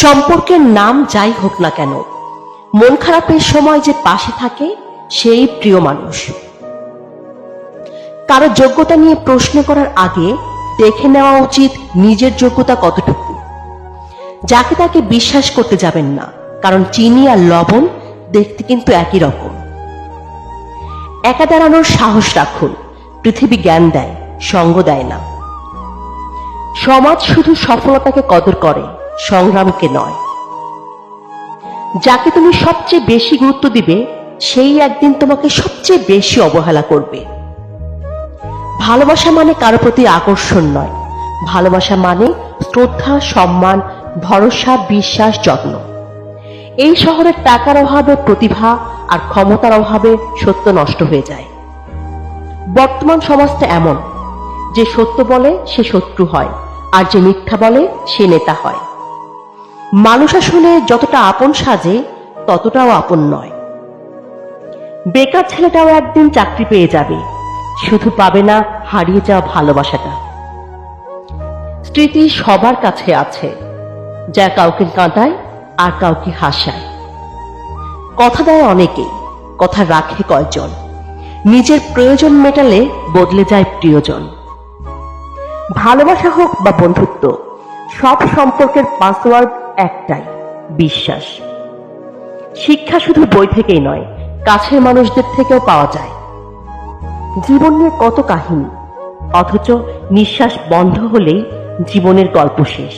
সম্পর্কের নাম যাই হোক না কেন, মন খারাপের সময় যে পাশে থাকে সেই প্রিয় মানুষ। কারো যোগ্যতা নিয়ে প্রশ্ন করার আগে দেখে নেওয়া উচিত নিজের যোগ্যতা কতটুকু। যাকে তাকে বিশ্বাস করতে যাবেন না, কারণ চিনি আর লবণ দেখতে কিন্তু একই রকম। একা দাঁড়ানোর সাহস রাখুন, পৃথিবী জ্ঞান দেয়, সঙ্গ দেয় না। সমাজ শুধু সফলতাকে কদর করে, সংগ্রামকে নয়। যাকে তুমি সবচেয়ে বেশি গুরুত্ব দিবে সেই একদিন তোমাকে সবচেয়ে বেশি অবহেলা করবে। ভালোবাসা মানে কারো প্রতি আকর্ষণ নয়, ভালোবাসা মানে শ্রদ্ধা, সম্মান, ভরসা, বিশ্বাস, যত্ন। এই শহরের টাকার অভাবে প্রতিভা আর ক্ষমতার অভাবে সত্য নষ্ট হয়ে যায়। বর্তমান সমাজটা এমন, যে সত্য বলে সে শত্রু হয়, আর যে মিথ্যা বলে সে নেতা হয়। মানুষ আসলে যতটা আপন সাজে ততটাও আপন নয়। বেকার ছেলেটাও একদিন চাকরি পেয়ে যাবে, শুধু পাবে না হারিয়ে যাওয়া ভালোবাসাটা। স্মৃতি সবার কাছে আছে, যা কাউকে কাঁদায় আর কাউকে হাসায়। কথা দেয় অনেকে, কথা রাখে কয়জন। নিজের প্রয়োজন মেটালে বদলে যায় প্রিয়জন। ভালোবাসা হোক বা বন্ধুত্ব, সব সম্পর্কের পাসওয়ার্ড একটাই, বিশ্বাস। শিক্ষা শুধু বই থেকেই নয়, কাছের মানুষদের থেকেও পাওয়া যায়। জীবন নিয়ে কত কাহিনী, অথচ নিঃশ্বাস বন্ধ হলেই জীবনের গল্প শেষ।